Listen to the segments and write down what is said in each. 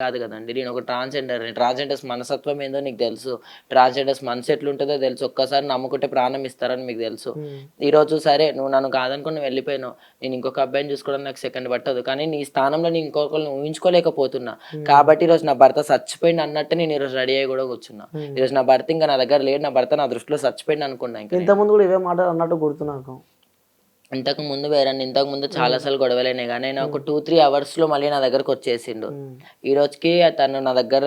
కాదు కదండి. నేను ఒక ట్రాన్స్‌జెండర్‌ని. ట్రాన్స్‌జెండర్స్ మనస్తత్వం ఏందో నీకు తెలుసు. ట్రాన్స్‌జెండర్స్ మనసు ఎట్లుంటదో తెలుసు. ఒక్కసారి నమ్ముకుంటే ప్రాణం ఇస్తారని మీకు తెలుసు. హ్మ్. ఈరోజు సరే నువ్వు నన్ను కాదనుకుని నువ్వు వెళ్ళిపోయినావు. నేను ఇంకొక అబ్బాయిని చూసుకోవడానికి నాకు సెకండ్ పట్టదు. కానీ నీ స్థానంలో నేను ఇంకొకరిని ఊహించుకోలేకపోతున్నా. హ్మ్. కాబట్టి ఈరోజు నా భర్త సచ్చిపోయిండు అన్నట్టే నేను ఈరోజు రెడీ అయ్యి కూడా కూర్చున్నా. హ్మ్. ఈరోజు నా భర్త ఇంక నా దగ్గర లేడు. నా భర్త నా దృష్టిలో సచ్చిపోయిండు అనుకున్నా ఇంక నేను. ఇంతకుముందు గూడా ఇవే మాటలు అన్నట్టు గుర్తు నాకు. ఇంతకుముందు చాలా హ్మ్. సార్లు గొడవలయినాయి గానీ, నేను ఒక హ్మ్. 2, 3 అవర్స్‌లో మళ్ళీ నా దగ్గరకొచ్చేసిండు. హ్మ్. ఈ రోజుకి తను నా దగ్గర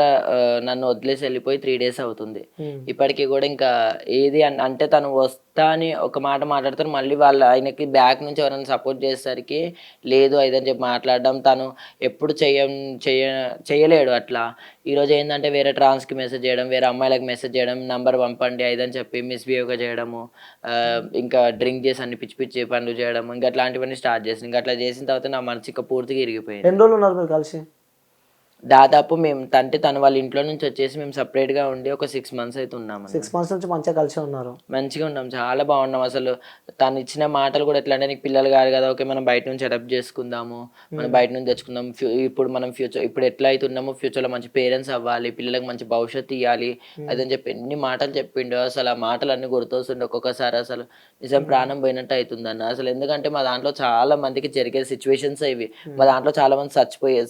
నన్ను వదిలేసి ఎళ్ళిపోయి 3 డేస్ అవుతుంది. హ్మ్. ఇప్పటికి గూడా ఇంకా ఏది అంటే తను వస్తా అని ఒక మాట మాట్లాడతారు. మళ్ళీ ఆయనకి బ్యాక్ నుంచి ఎవరైనా సపోర్ట్ చేసేసరికి లేదు అదని చెప్పి మాట్లాడడం. తను ఎప్పుడు చెయ్య చెయ్యలేడు అట్లా. ఈరోజు ఏందంటే వేరే ట్రాన్స్‌కి మెసేజ్ జేయడం, వేరే అమ్మాయిలకి మెసేజ్ జేయడం, నంబర్ పంపండి అదని చెప్పి మిస్‌బిహేవ్‌గా చేయడము. హ్మ్. ఇంకా డ్రింక్ చేసి అన్ని పిచ్చి పిచ్చి పనులు చేయడం. ఇంక అట్లాంటివన్నీ స్టార్ట్ చేసింది. ఇంక అట్లా చేసిన తర్వాత నా మనసు ఇక పూర్తిగా ఇరిగిపోయింది. ఎన్ని రోజులున్నారు మీరు కలిసి? దాదాపు మేము తను వాళ్ళ ఇంట్లో నుంచి వచ్చేసి మేము సెపరేట్‌గా ఉండి ఒక 6 మంత్స్ అయితే ఉన్నామన్న. 6 మంత్స్ నుంచి మంచిగా కలిసే ఉన్నారు. మంచిగా ఉన్నాం. చాలా బాగున్నాం అసలు. తనిచ్చిన మాటలు గూడా ఎట్లా అంటే నీకు పిల్లలు గారు గదా! ఓకే. మనం బయట నుంచి అడాప్ట్ జేసుకుందాము. మనం హ్మ్. బయట నుంచి తెచ్చుకుందాం. ఇప్పుడు మనం ఇప్పుడు ఎట్లా అయితే ఉన్నామో ఫ్యూచర్‌లో మంచి పేరెంట్స్ అవ్వాలి. పిల్లలకి మంచి భవిష్యత్తు ఇయ్యాలి. హ్మ్. అదని చెప్పి ఎన్ని మాటలు చెప్పిండో అసలు ఆ మాటలన్నీ గుర్తొస్తుంటే ఒక్కొక్కసారి అసలు నిజం హ్మ్. ప్రాణం పోయినట్టు అయితుందన్న. అసలు ఎందుకంటే మా దాంట్లో చాలా మందికి జరిగే సిట్యుయేషన్సే ఇవి. మా హ్మ్. దాంట్లో చాలా మంది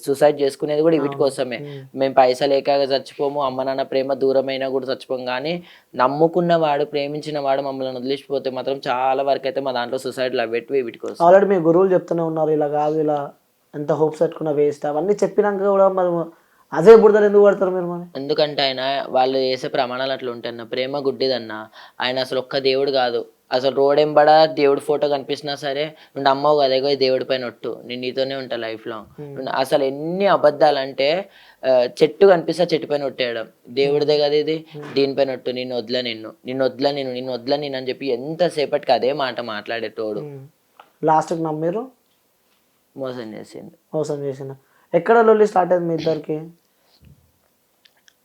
సూసైడ్ చేసుకునేది గూడా వీటి అవును. కోసమే. హ్మ్. మేము పైసలేక చచ్చిపోము. అమ్మ నాన్న ప్రేమ దూరమైనా గూడా చచ్చిపోము గానీ నమ్ముకున్నవాడు, ప్రేమించినవాడు మమ్మల్ని వదిలేసిపోతే మాత్రం చాలా వరకైతే మా దాంట్లో సూసైడ్‌లు అవ్వేటివి వీటి కోసం. ఆల్రెడీ మీ గురువులు చెప్తూనే ఉన్నారు. ఇలా గాదు, ఇలా ఎంత హోప్స్ పెట్టుకున్నా వేస్ట్ అవన్నీ చెప్పినంక గూడా మరి అదే బురదలో ఎందుకు పడతారు మీరు మరి? ఎందుకంటే వాళ్ళు చేసే ప్రమాణాలు అట్లుంటాయన్న. ప్రేమ గుడ్డిదన్న. ఆయన అసలు ఒక్క దేవుడు గాదు. అసలు రోడెంబడ దేవుడి ఫోటో కనిపించినా సరే, "నువ్వు నమ్మవు గదా! ఇగో ఈ దేవుడి పైన ఒట్టు. నేను నీతోనే ఉంటా లైఫ్ లాంగ్." హ్మ్. అసలు ఎన్ని అబద్దాలంటే చెట్టు కనిపిస్తే ఆ చెట్టు పైన ఒట్టేయడం. హ్మ్. దేవుడిదే గదా ఇది. హ్మ్. దీనిపైన ఒట్టు. నిన్ను వదలను అని చెప్పి ఎంత సేపటికి అదే మాట మాట్లాడేటోడు. హ్మ్. లాస్ట్‌కి నమ్మిర్రు. మోసం చేసిండు. మోసం చేసిండు. ఎక్కడ లొల్లి స్టార్ట్ అయింది మీ ఇద్దరికి?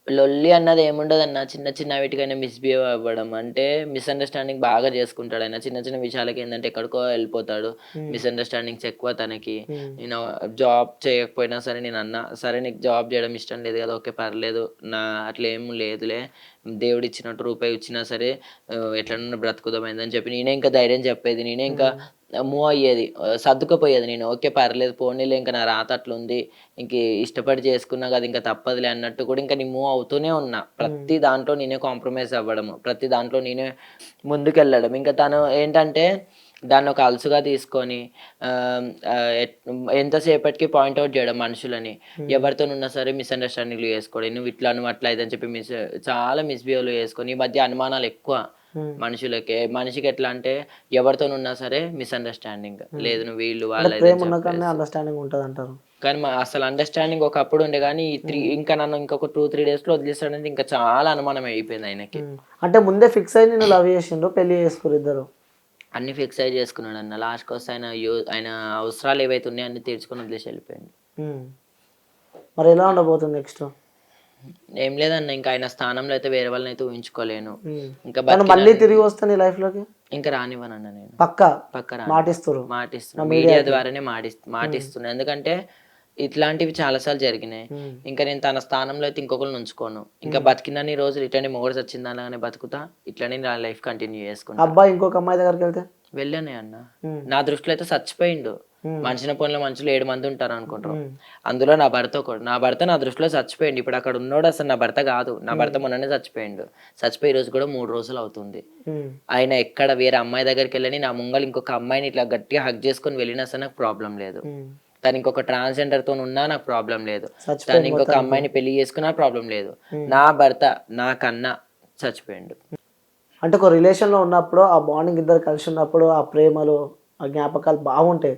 లొల్లి అన్నది ఏముండదన్న. చిన్న చిన్న వీటికైనా మిస్‌బిహేవ్ అవ్వడం. అంటే మిస్‌అండర్‌స్టాండింగ్ బాగా చేసుకుంటాడాయన. చిన్న చిన్న విషయాలకేందంటే ఎక్కడికో ఎళ్ళిపోతాడు. హ్మ్. మిస్‌అండర్‌స్టాండింగ్స్ ఎక్కువ తనకి. హ్మ్. నేను జాబ్ చేయకపోయినా సరే నేనన్నా, "సరే నీకు జాబ్ చేయడం ఇష్టం లేదు కదా! ఓకే. పర్లేదు. అట్లేం లేదులే. దేవుడిచ్చినట్టు రూపాయి ఇచ్చినా సరే ఎట్లనన్నా బ్రతుకుదాం" అని చెప్పి నేనే ఇంకా ధైర్యం చెప్పేది. నేనే ఇంకా హ్మ్. మూవ్ అయ్యేది. సర్దుకుపోయేది నేను. ఓకే. పర్లేదు పోనీలే ఇంక నా రాత అట్లుంది. ఇంక ఇష్టపడి చేసుకున్నా గదా! ఇంక తప్పదులే అన్నట్టు కూడా ఇంక నేను మూవ్ అవుతూనే ఉన్నా. హ్మ్. ప్రతి దాంట్లో నేనే కాంప్రమైజ్ అవ్వడము. ప్రతి దాంట్లో నేనే ముందుకెళ్ళడం. ఇంక తను ఏంటంటే దాన్నొక అలుసుగా తీసుకొని ఆహ్, ఆహ్, ఎట్ ఎంతసేపటికి పాయింట్ ఔట్ జేయడం మనుషులని. హ్మ్. ఎవరితోనున్నా సరే మిస్‌అండర్‌స్టాండింగ్‌లు చేసుకోవడం. నువ్వు ఇట్లా అట్లా అయితే అని చెప్పి చాలా మిస్‌బిహేవ్‌లు చేసుకొని ఈ మధ్య అనుమానాలెక్కువ హ్మ్. మనుషులకే. మనిషికెట్లా అంటే ఎవరితోనున్నా సరే మిస్‌అండర్‌స్టాండింగ్. హ్మ్. లేదు నువ్వు వీళ్ళు, అంటే వాళ్ళు ఇదని ప్రేమ ఉన్న కాడనే చెప్పేసి. అండర్‌స్టాండింగ్ ఉంటదంటారు. కానీ అసలు అండర్‌స్టాండింగ్ ఒకప్పుడు ఉండే గానీ, ఈ హ్మ్. ఇంకా నన్ను ఇంకొక 2, 3 డేస్‌లో వదిలేస్తాడంటే ఇంకా చాలా అనుమానం అయిపోయింది ఆయనకి. హ్మ్. అంటే ముందే ఫిక్స్ అయ్యి నిన్ను లవ్ చేసిండ్రు. పెళ్లి చేసుకుర్రు ఇద్దరు. అన్నీ ఫిక్స్ అయ్యి చేసుకున్నాడన్న. లాస్ట్‌కొస్తే ఆయన అవసరాలు ఏవైతే ఉన్నాయో అన్నీ తీర్చుకొని వదిలేసి ఎళ్ళిపోయిండు. హ్మ్. మరి ఎలా ఉండబోతుంది నెక్స్ట్? ఏం లేదన్న ఇంకా ఆయన స్థానంలో అయితే వేరే వాళ్ళనైతే ఊహించుకోలేను. హ్మ్. ఇంకా తను మళ్ళీ బతికినన్ని తిరిగి వస్తే నీ లైఫ్‌లోకి? ఇంక రానివ్వనన్న నేను. పక్కా పక్కా రానివ్వను. మాటిస్తుర్రు. మాటిస్తున్నా. నా మీడియా మీడియాకి. ద్వారానే హ్మ్. మాటిస్తున్నా. ఎందుకంటే ఇట్లాంటివి చాలా సార్లు జరిగినాయి. హ్మ్. ఇంక నేను తన స్థానంలో అయితే ఇంకొకళ్ళని ఉంచుకోను. ఇంకా హ్మ్. బతికినన్ని రోజులు ఇట్లనే మొగుడు సచ్చిందనగానే బతుకుతా. ఇట్లనే నా లైఫ్ కంటిన్యూ చేసుకుంటా. అబ్బాయి ఇంకొక అమ్మాయి దగ్గరికెళ్తే? వెళ్ళనే అన్న. హ్మ్. నా దృష్టిలో అయితే సచ్చిపోయిండు. హ్మ్. మనిషిని పోలిన మనుషులు 7 మంది ఉంటారనుకుంటారు. హ్మ్. అందులో నా భర్త ఒకడు. నా భర్త నా దృష్టిలో సచ్చిపోయిండు. ఇప్పుడు అక్కడ ఉన్నోడు అసలు నా భర్త గాదు. నా హ్మ్. భర్త మొన్ననే సచ్చిపోయిండు. చచ్చిపోయి ఈ రోజు కూడా 3 రోజులవుతుంది. హ్మ్. ఆయన ఎక్కడ వేరే అమ్మాయి దగ్గరికెళ్ళని నా ముంగల ఇంకొక అమ్మాయిని ఇట్లా గట్టిగా హగ్ చేసుకొని వెళ్ళినా సరే నాకు ప్రాబ్లమ్ లేదు. హ్మ్. తను ఇంకొక ట్రాన్స్‌జెండర్‌తోనున్నా నాకు ప్రాబ్లమ్ లేదు. తను చచ్చిపోయిండు ఇంకొక మొత్తానికి. అమ్మాయిని పెళ్లి చేసుకున్నా ప్రాబ్లమ్ లేదు. హ్మ్. నా భర్త నాకన్నా చచ్చిపోయిండు. అంటే ఒక రిలేషన్‌లో ఉన్నప్పుడు ఆ బాండింగ్ ఇద్దరు కలిసి ఉన్నప్పుడు ఆ ప్రేమలు, ఆ జ్ఞాపకాలు బాగుంటాయి.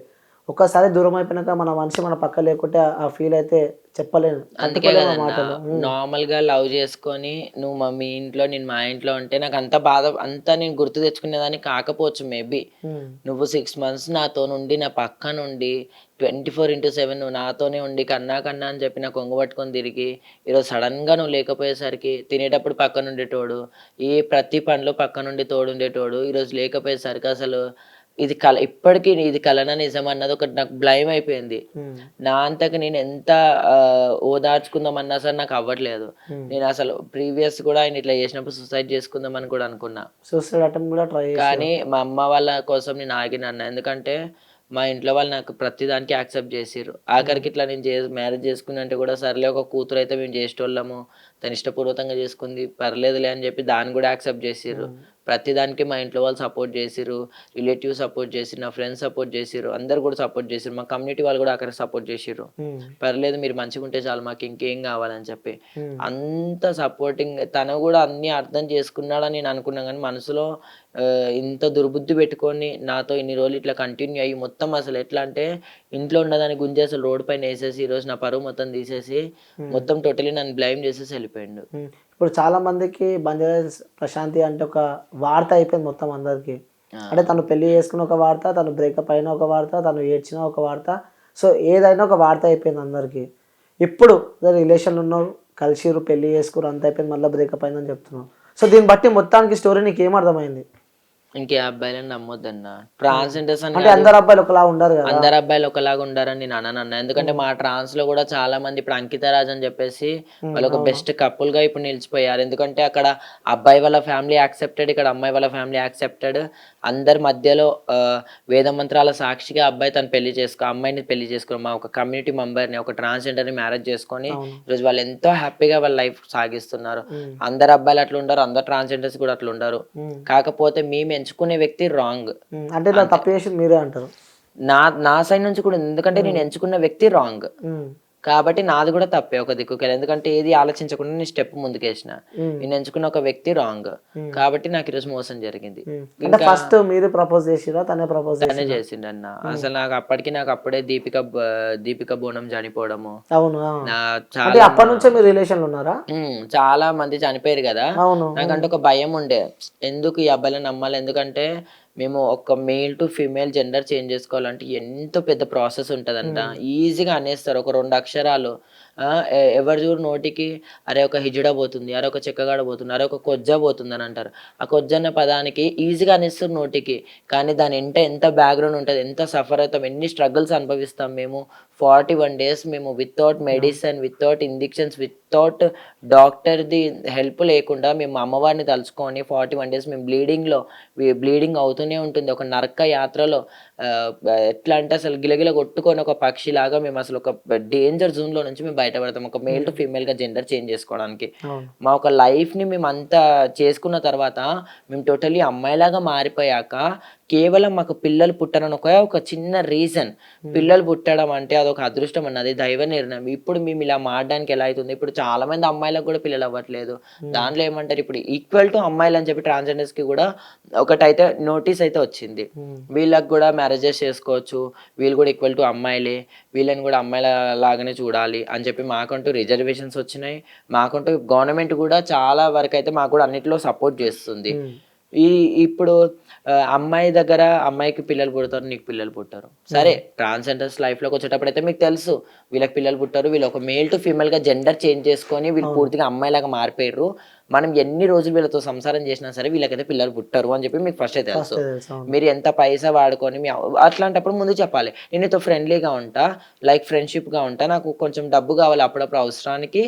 ఒక్కసారి దూరం అయిపోయినాక మన మనిషి మన పక్కన లేకుంటే ఆ ఫీల్ అయితే చెప్పలేను. అందుకే తట్టుకోలేము ఆ గదన్నా! మాటలు. హ్మ్. నార్మల్‌గా లవ్ జేసుకొని నువ్వు మీ ఇంట్లో, నేను మా ఇంట్లో ఉంటే నాకంత బాధ అంతా నేను గుర్తు తెచ్చుకునేదాన్ని కాకపోవచ్చు మేబీ. హ్మ్. నువ్వు 6 మంత్స్ నాతోనుండి, నా పక్కనుండి 24/7 నువ్వు నాతోనే ఉండి కన్నా కన్నా అని చెప్పి నా కొంగు పట్టుకొని తిరిగి, ఈరోజు సడెన్‌గా నువ్వు లేకపోయేసరికి తినేటప్పుడు పక్కనుండేటోడు, ప్రతి పనిలో పక్కనుండి తోడుండేటోడు, ఈరోజు లేకపోయేసరికి అసలు ఇది కళ, ఇప్పటికీ ఇది కలనా నిజం అన్నది ఒకటి నాకు బ్లైమ్ అయిపోయింది. నా అంతకు నేను ఎంత ఓదార్చుకుందామన్నా సరే నాకు అవ్వట్లేదు. నేను అసలు ప్రీవియస్ కూడా ఆయన ఇట్లా చేసినప్పుడు సూసైడ్ చేసుకుందామని కూడా అనుకున్నా. సూసైడ్ అటెంప్ట్ కూడా ట్రై చేసి కానీ మా అమ్మ వాళ్ళ కోసం నేను ఆగినన్న. ఎందుకంటే మా ఇంట్లో వాళ్ళు నాకు ప్రతి దానికి యాక్సెప్ట్ చేసిర్రు. ఆఖరికి ఇట్లా నేను మ్యారేజ్ చేసుకున్నంటే కూడా సర్లే ఒక కూతురు అయితే మేము చేసేటోళ్ళము, తను ఇష్టపూర్వకంగా చేసుకుంది పర్లేదులే అని చెప్పి దాన్ని కూడా యాక్సెప్ట్ చేసిర్రు. ప్రతి దానికి మా ఇంట్లో వాళ్ళు సపోర్ట్ చేసిర్రు, రిలేటివ్ సపోర్ట్ చేసిర్రు, నా ఫ్రెండ్స్ సపోర్ట్ చేసిర్రు, అందరు కూడా సపోర్ట్ చేసిర్రు, మా కమ్యూనిటీ వాళ్ళు కూడా అక్కడ సపోర్ట్ చేసిర్రు. పర్లేదు మీరు మంచిగా ఉంటే చాలు, మాకు ఇంకేం కావాలని చెప్పి అంత సపోర్టింగ్. తను కూడా అన్ని అర్థం చేసుకున్నాడని నేను అనుకున్నాను, కానీ మనసులో ఇంత దుర్బుద్ధి పెట్టుకొని నాతో ఇన్ని రోజులు ఇట్లా కంటిన్యూ అయ్యి మొత్తం అసలు ఎట్లా అంటే ఇంట్లో ఉన్నదాని గుంజి అసలు రోడ్ పైన వేసేసి ఈరోజు నా పరువు మొత్తం తీసేసి మొత్తం టోటలీ నన్ను బ్లైమ్ చేసేసి వెళ్ళిపోయిండు. ఇప్పుడు చాలా మందికి బంజారాస్ ప్రశాంతి అంటే ఒక వార్త అయిపోయింది మొత్తం అందరికి. అంటే తను పెళ్లి చేసుకున్న ఒక వార్త, తను బ్రేకప్ అయిన ఒక వార్త, తను ఏడ్చిన ఒక వార్త, సో ఏదైనా ఒక వార్త అయిపోయింది అందరికి. ఇప్పుడు రిలేషన్లు ఉన్నారు, కలిసిరు, పెళ్లి చేసుకురు, అంత అయిపోయింది, మళ్ళీ బ్రేకప్ అయిందని చెప్తున్నావు. సో దీన్ని బట్టి మొత్తానికి స్టోరీ నీకు ఏం అర్థమైంది? ఇంకే అబ్బాయిలను నమ్మొద్దన్న. ట్రాన్స్జెండర్స్ అంటే అందరు అబ్బాయిలు ఒకలా ఉండరు కదా. అందరు అబ్బాయిలు ఒకలాగా ఉండారని నేను అననన్నా. ఎందుకంటే మా ట్రాన్స్ లో కూడా చాలా మంది ఇప్పుడు అంకిత రాజ్ అని చెప్పేసి వాళ్ళు ఒక బెస్ట్ కపుల్ గా ఇప్పుడు నిలిచిపోయారు. ఎందుకంటే అక్కడ అబ్బాయి వాళ్ళ ఫ్యామిలీ యాక్సెప్టెడ్, ఇక్కడ అమ్మాయి వాళ్ళ ఫ్యామిలీ యాక్సెప్టెడ్. అందరి మధ్యలో వేద మంత్రాల సాక్షిగా అబ్బాయి తను అమ్మాయిని పెళ్లి చేసుకుని మా ఒక కమ్యూనిటీ మెంబర్ ని, ఒక ట్రాన్స్జెండర్ ని మ్యారేజ్ చేసుకొని ఈరోజు వాళ్ళు ఎంతో హ్యాపీగా వాళ్ళ లైఫ్ సాగిస్తున్నారు. అందరు అబ్బాయిలు అట్లా ఉండరు, అందరు ట్రాన్స్జెండర్స్ కూడా అట్లా ఉండరు. కాకపోతే మేము ఎంచుకునే వ్యక్తి రాంగ్. అంటే ఇలా తప్పు చేసి మీరే అంటారు? నా సైడ్ నుంచి కూడా, ఎందుకంటే నేను ఎంచుకున్న వ్యక్తి రాంగ్ కాబట్టి నాది కూడా తప్పే ఒక దిక్కుకెళ్ళి. ఎందుకంటే ఏది ఆలోచించకుండా నేను స్టెప్ ముందుకేసిన. నేను ఎంచుకున్న ఒక వ్యక్తి రాంగ్ కాబట్టి నాకు ఈరోజు మోసం జరిగింది. ఫస్ట్ మీరు ప్రపోజ్ చేసిరా, తనే ప్రపోజ్ తనే చేసిండు అన్న. అసలు నాకు అప్పుడే దీపిక బోనం చనిపోవడము. అవును, అప్పటి నుంచే మీరు రిలేషన్ ఉన్నారా? చాలా మంది చనిపోయారు కదా, నాకంటే ఒక భయం ఉండే, ఎందుకు ఈ అబ్బాయిలను నమ్మాలి. ఎందుకంటే మేము ఒక male to female gender change చేసుకోవాలంటే ఎంతో పెద్ద ప్రాసెస్ ఉంటుందంట. ఈజీగా అనేస్తారు ఒక 2 అక్షరాలు. ఎవరు చూడు నోటికి అరే ఒక హిజడ పోతుంది, అరే ఒక చెక్కగాడ పోతుంది, అరే ఒక కొజ్జ పోతుంది అని అంటారు. ఆ కొజ్జ అన్న పదానికి ఈజీగా అనేస్తారు నోటికి, కానీ దాని ఎంత బ్యాక్గ్రౌండ్ ఉంటుంది, ఎంత సఫర్ అవుతాం, ఎన్ని స్ట్రగుల్స్ అనుభవిస్తాం మేము. 41 days మేము without medicine, without injections, without డాక్టర్ది హెల్ప్ లేకుండా మేము అమ్మవారిని తలుచుకొని 41 days మేము బ్లీడింగ్ అవుతూనే ఉంటుంది. ఒక నరక యాత్రలో ఎట్లా అంటే అసలు గిలగిల కొట్టుకొని ఒక పక్షిలాగా మేము అసలు ఒక డేంజర్ జోన్లో నుంచి మేము బయటపడతాం ఒక మేల్ టు ఫీమేల్గా జెండర్ చేంజ్ చేసుకోవడానికి. మా ఒక లైఫ్ని మేము అంతా చేసుకున్న తర్వాత మేము టోటలీ అమ్మాయిలాగా మారిపోయాక కేవలం మాకు పిల్లలు పుట్టనని ఒక చిన్న రీజన్, పిల్లలు పుట్టడం అంటే అదొక అదృష్టం అన్నది, దైవ నిర్ణయం. ఇప్పుడు మేము ఇలా మారడానికి ఎలా అవుతుంది, ఇప్పుడు చాలా మంది అమ్మాయిలకు కూడా పిల్లలు అవ్వట్లేదు. దాంట్లో ఏమంటారు, ఇప్పుడు ఈక్వల్ టు అమ్మాయిలు అని చెప్పి ట్రాన్స్జెండర్స్ కి కూడా ఒకటైతే నోటీస్ అయితే వచ్చింది, వీళ్ళకి కూడా మ్యారేజెస్ చేసుకోవచ్చు, వీళ్ళు కూడా ఈక్వల్ టు అమ్మాయిలే, వీళ్ళని కూడా అమ్మాయిల లాగానే చూడాలి అని చెప్పి మాకంటూ రిజర్వేషన్స్ వచ్చినాయి. మాకంటూ గవర్నమెంట్ కూడా చాలా వరకు అయితే మాకు కూడా అన్నిట్లో సపోర్ట్ చేస్తుంది. ఇప్పుడు అమ్మాయి దగ్గర అమ్మాయికి పిల్లలు పుడతారు, నీకు పిల్లలు పుట్టారు, సరే ట్రాన్స్జెండర్స్ లైఫ్లోకి వచ్చేటప్పుడు అయితే మీకు తెలుసు వీళ్ళకి పిల్లలు పుట్టారు, వీళ్ళు ఒక మేల్ టు ఫీమేల్గా జెండర్ చేంజ్ చేసుకొని వీళ్ళు పూర్తిగా అమ్మాయిలాగా మారిపోయారు, మనం ఎన్ని రోజులు వీళ్ళతో సంసారం చేసినా సరే వీళ్ళకైతే పిల్లలు పుట్టారు అని చెప్పి మీకు ఫస్ట్ తెలుసు. మీరు ఎంత పైసా వాడుకొని అట్లాంటప్పుడు ముందు చెప్పాలి, నేను నీతో ఫ్రెండ్లీగా ఉంటా, లైక్ ఫ్రెండ్షిప్గా ఉంటా, నాకు కొంచెం డబ్బు కావాలి అప్పుడప్పుడు అవసరానికి.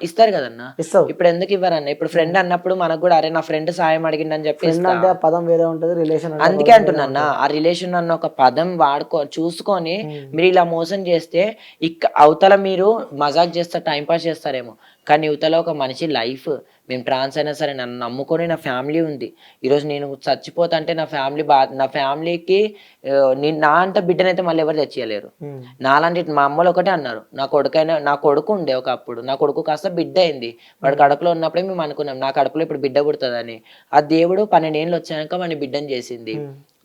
ఇస్తారు కదన్నా, ఇప్పుడు ఎందుకు ఇవ్వరన్న? ఇప్పుడు ఫ్రెండ్ అన్నప్పుడు మనకు కూడా అరే నా ఫ్రెండ్ సాయం అడిగిందని చెప్పి పదం వేరే ఉంటుంది రిలేషన్. అందుకే అంటున్నా, ఆ రిలేషన్ అన్న ఒక పదం చూసుకొని మీరు ఇలా మోసం చేస్తే అవతల మీరు మజాక్ చేస్తారు, టైం పాస్ చేస్తారేమో, కానీ యువతలో ఒక మనిషి లైఫ్. మేము ట్రాన్స్ అయినా సరే నన్ను నమ్ముకొని నా ఫ్యామిలీ ఉంది. ఈరోజు నేను చచ్చిపోతా అంటే నా ఫ్యామిలీకి నా అంత బిడ్డనైతే మళ్ళీ ఎవరు తెచ్చియలేరు. నాలాంటి మా అమ్మలు ఒకటే అన్నారు, నా కొడుకు ఉండే ఒకప్పుడు, నా కొడుకు కాస్త బిడ్డ అయింది, వాడు కడుపులో ఉన్నప్పుడే మేము అనుకున్నాం నా కడుపులో ఇప్పుడు బిడ్డ పుడుతుందని. ఆ దేవుడు 12 ఏళ్ళు వచ్చాక వాడిని బిడ్డను చేసింది.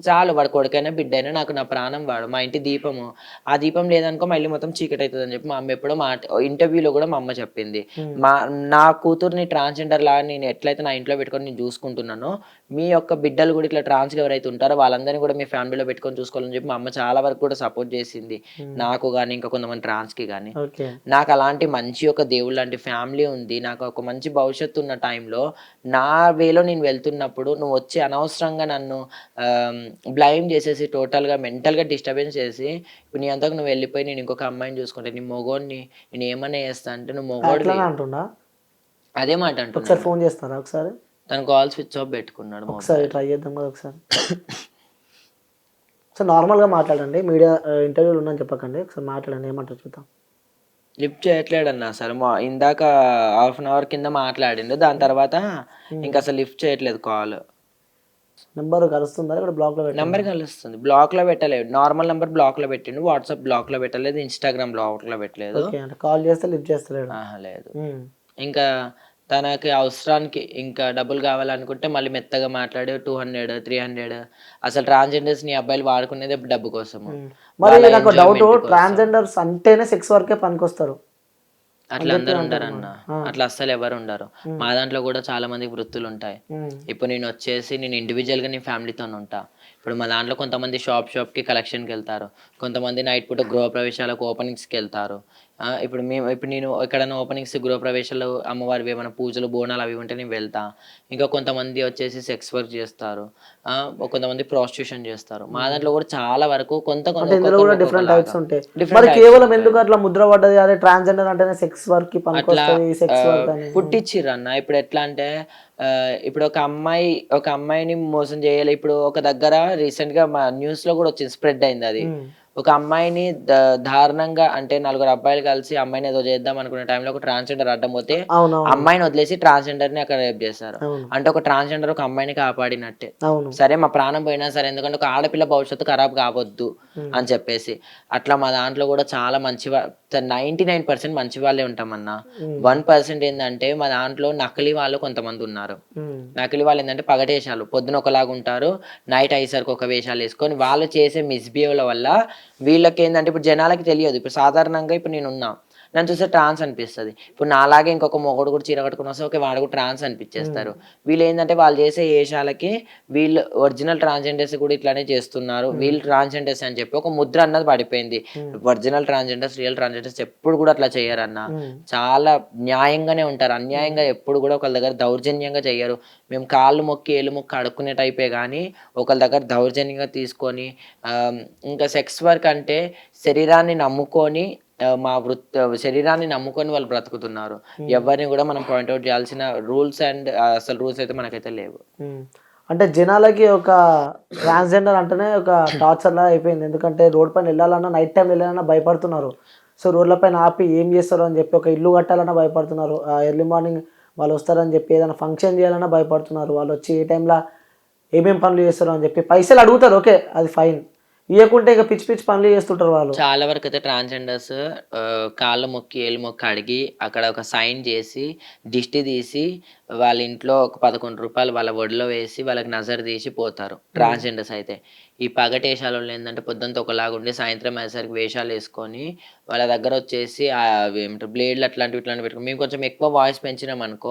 చాలు వాడు కొడుకైనా బిడ్డైనా నాకు నా ప్రాణం వాడు. మా ఇంటి దీపము. ఆ దీపం లేదనుకో మా ఇల్లు మొత్తం చీకటయితదని చెప్పి మా అమ్మ ఎప్పుడో ఇంటర్వ్యూలో గూడా మా అమ్మ చెప్పింది. హ్మ్. మా నా కూతుర్ని ట్రాన్స్‌జెండర్ లాగా నేను ఎట్లయితే నా ఇంట్లో పెట్టుకొని నేను చూసుకుంటున్నానో, మీ యొక్క బిడ్డలు గూడా ఇట్లా ట్రాన్స్‌గా ఎవరైతే ఉంటారో వాళ్ళందరిని గూడా మీ ఫ్యామిలీలో పెట్టుకొని చూసుకోవాలని చెప్పి మా అమ్మ చాలా వరకు కూడా సపోర్ట్ చేసింది. హ్మ్. నాకు గాని, ఇంకా కొంతమంది ట్రాన్స్‌కి గాని. ఓకే. నాకలాంటి మంచి ఒక దేవుడు లాంటి ఫ్యామిలీ ఉంది. నాకు ఒక మంచి భవిష్యత్తు ఉన్న టైంలో, నా వేలో నేను వెళ్తున్నప్పుడు నువ్వొచ్చి అనవసరంగా నన్ను బ్లైమ్ చేసేసి టోటల్‌గా మెంటల్‌గా డిస్టర్బెన్స్ చేసి, ఇప్పుడు నీ అంతకు నువ్వు వెళ్ళిపోయి నేను ఇంకొక అమ్మాయిని చూసుకుంటే, నీ మొగోడిని నేను ఏమన్నా చేస్తా అంటే నువ్వు మొగోడివి. అట్లనే అంటుండా? అదే మాట ఒకసారి అంటున్నాను. ఫోన్ చేస్తారా ఒకసారి? తను కాల్ స్విచ్ ఆఫ్ పెట్టుకున్నాడు ఒకసారి మొబైల్. ట్రై చేద్దాం కదా ఒకసారి. సో నార్మల్‌గా మాట్లాడండి. మీడియా ఇంటర్వ్యూలో ఉందని చెప్పకండి. ఒకసారి మాట్లాడండి ఏమంటారో చూద్దాం. లిఫ్ట్ చేయట్లేడన్న అసలు. ఇందాక హాఫ్ అన్ అవర్ కింద మాట్లాడిండు. దాని తర్వాత హ్మ్. ఇంకసలు లిఫ్ట్ చేయట్లేదు కాల్. నంబర్ కలుస్తుందా? ఇక్కడ బ్లాక్‌లో నంబర్ పెట్టాలా? కలుస్తుంది. బ్లాక్‌లో పెట్టలేదు. నార్మల్ నంబర్ బ్లాక్‌లో పెట్టిండు. వాట్సాప్ బ్లాక్‌లో పెట్టలేదు. ఇన్‌స్టాగ్రామ్ బ్లాక్‌లో పెట్టలేదు. ఓకే. అంటే కాల్ చేస్తే లిఫ్ట్ చేస్తలేడు. ఆహా! లేదు. హ్మ్. ఇంకా తనకి అవసరానికి ఇంకా డబ్బులు కావాలనుకుంటే మళ్ళీ మెత్తగా మాట్లాడి 200, 300 అసలు ట్రాన్స్‌జెండర్స్‌ని అబ్బాయిలు వాడుకునేదే డబ్బు కోసము. హ్మ్. మరి వాళ్ళ నాకు డౌటు ఎంజాయ్‌మెంట్ కోసం. ట్రాన్స్‌జెండర్స్ అంటేనే సెక్స్ వరకే పనికొస్తారు అని అట్లా చెప్పి అందరూ ఉండరన్న. అంటారన్నమాట. ఆ! అట్లా అస్సలెవరు ఉండరు. హ్మ్. మా దాంట్లో గూడా చాలా మందికి వృత్తులుంటాయి. హ్మ్. ఇప్పుడు నేనొచ్చేసి నేను ఇండివిడ్యువల్‌గా నేను ఫ్యామిలీతోనుంటా. ఇప్పుడు మా దాంట్లో కొంతమంది షాప్‌కి కలెక్షన్‌కెళ్తారు. కొంతమంది నైట్ పూట గృహప్రవేశాలకు ఓపెనింగ్స్‌కెళ్తారు. ఇప్పుడు నేను ఎక్కడైనా ఓపెనింగ్స్, గృహప్రవేశాలు అమ్మవారివి ఏమైనా పూజలు, బోనాలు అవి ఉంటే నేను వెళ్తా. ఇంకా కొంతమంది వచ్చేసి సెక్స్ వర్క్ జేస్తారు. కొంతమంది ప్రాస్టిట్యూషన్ జేస్తారు. మా హ్మ్. దాంట్లో గూడా చాలా వరకు అంటే ఇందులో ఒక్కొక్కరు కూడా డిఫరెంట్ ఒక్కొక్కలాగా. టైప్స్ ఉంటాయి. డిఫరెంట్ మరి టైప్స్ కేవలం ఉంటాయి. ఎందుకు అట్లా ముద్ర పడ్డది? అరే ట్రాన్స్‌జెండర్ అంటేనే సెక్స్ వర్క్‌కి అట్లా పనికొస్తది. సెక్స్ వర్క్ అని. హ్మ్. పుట్టిచ్చిర్రన్న. ఇప్పుడెట్లా అంటే ఇప్పుడు ఒక అమ్మాయిని మోసం జేయాలి. ఇప్పుడు ఒక దగ్గర రీసెంట్‌గా న్యూస్‌లో గూడా వచ్చింది. స్ప్రెడ్ అయిందది. హ్మ్. ఒక అమ్మాయిని దారుణంగా అంటే నలుగురు అబ్బాయిలు కలిసి అమ్మాయిని ఏదో చేద్దాం అనుకునే టైంలో ఒక ట్రాన్స్‌జెండర్ అడ్డం పోతే, ఆ అవునవును. అమ్మాయిని వదిలేసి ట్రాన్స్‌జెండర్‌ని అక్కడ రేప్ జేశారు. అవును. అంటే ఒక ట్రాన్స్‌జెండర్ ఒక అమ్మాయిని కాపాడినట్టే. అవును. సరే మా ప్రాణం పోయినా సరే ఎందుకంటే ఒక ఆడపిల్ల భవిష్యత్తు ఖరాబ్ కావద్దు హ్మ్. అని చెప్పేసి. అట్లా మా దాంట్లో గూడా చాలా 99% మంచి వాళ్ళే ఉంటామన్నా. హ్మ్. 1% ఏందంటే మా దాంట్లో నకిలీ వాళ్ళు కొంతమందున్నారు. హ్మ్. నకిలీ వాళ్ళేందంటే పగటేషాలు. పొద్దున ఒకలాగుంటారు. నైట్ అయ్యేసరికి ఒక వేషాలేసుకొని వాళ్ళు చేసే మిస్‌బిహేవ్‌ల వల్ల వీళ్ళకేందంటే ఇప్పుడు జనాలకి తెలియదు. ఇప్పుడు సాధారణంగా ఇప్పుడు నేనున్నా. నన్ను చూస్తే ట్రాన్స్ అనిపిస్తది. ఇప్పుడు నాలాగే ఇంకొక మొగోడు కూడా చీర కట్టుకొని వస్తే ఓకే. వాడు కూడా ట్రాన్స్ హ్మ్. అనిపిచ్చేస్తారు. వీళ్ళేందంటే వాళ్ళు చేసే ఏషాలకి వీళ్ళు ఒరిజినల్ ట్రాన్స్‌జెండర్స్ కూడా ఇట్లానే చేస్తున్నారు. హ్మ్. వీళ్ళు ట్రాన్స్‌జెండర్స్ అని చెప్పి ఒక ముద్ర అన్నది పడిపోయింది. హ్మ్. ఒరిజినల్ ట్రాన్స్‌జెండర్స్, రియల్ ట్రాన్స్‌జెండర్స్ ఎప్పుడు కూడా అట్లా చెయ్యరన్న. హ్మ్. చాలా న్యాయంగానే ఉంటారు. హ్మ్. అన్యాయంగా ఎప్పుడు కూడా ఒకళ్ళ దగ్గర దౌర్జన్యంగా చెయ్యరు. మేము కాళ్ళు మొక్కి, ఏళ్ళు మొక్కి అడుక్కునే టైపే గానీ, ఒకళ్ళ దగ్గర దౌర్జన్యంగా తీసుకొని ఇంకా సెక్స్ వర్క్ అంటే శరీరాన్ని నమ్ముకొని శరీరాన్ని నమ్ముకొని వాళ్ళు బ్రతుకుతున్నారు. హ్మ్. ఎవరిని గూడా మనం పాయింట్ ఔట్ చేయాల్సిన అసలు రూల్స్ అయితే మనకైతే లేవు. హ్మ్. అంటే జనాలకి ఒక ట్రాన్స్‌జెండర్ అంటేనే ఒక టార్చర్‌లా అయిపోయింది. ఎందుకంటే రోడ్ పైన ఎళ్ళాలన్నా, నైట్ టైమ్ ఎళ్ళాలన్నా భయపడుతున్నారు. సో, రోడ్ల పైన ఆపి ఏం చేస్తారో అని చెప్పి ఒక ఇల్లు కట్టాలన్నా భయపడుతున్నారు. ఎర్లీ మార్నింగ్ వాళ్ళొస్తారని చెప్పి ఏదైనా ఫంక్షన్ చేయాలన్నా భయపడుతున్నారు. వాళ్ళొచ్చి ఏ టైంలో ఏమేం పనులు చేస్తారో అని చెప్పి పైసలు అడుగుతారు ఓకే. అది ఫైన్. ఇయ్యకుంటే ఇక పిచ్చి పిచ్చి పనులు చేస్తుంటారు వాళ్ళు. చాలా వరకైతే ట్రాన్స్‌జెండర్స్ కాళ్ళు మొక్కి, ఏళ్ళు మొక్కి అడిగి, అక్కడ ఒక సైన్ జేసి, దిష్టి తీసి, వాళ్ళ ఇంట్లో ఒక రూ. 11 వాళ్ళ ఒడిలో వేసి, వాళ్ళకి నజర్ తీసి పోతారు. హ్మ్. ట్రాన్స్‌జెండర్స్ అయితే. ఈ పగటేషాలోళ్ళేందంటే పొద్దుంతా ఒకలాగుండి, సాయంత్రం అయ్యేసరికి వేషాలేసుకొని, వాళ్ళ దగ్గరొచ్చేసి అవేంటి బ్లేడ్‌లు అట్లాంటివి, ఇట్లాంటివి పెట్టుకొని మేము కొంచెం ఎక్కువ వాయిస్ పెంచినామనుకో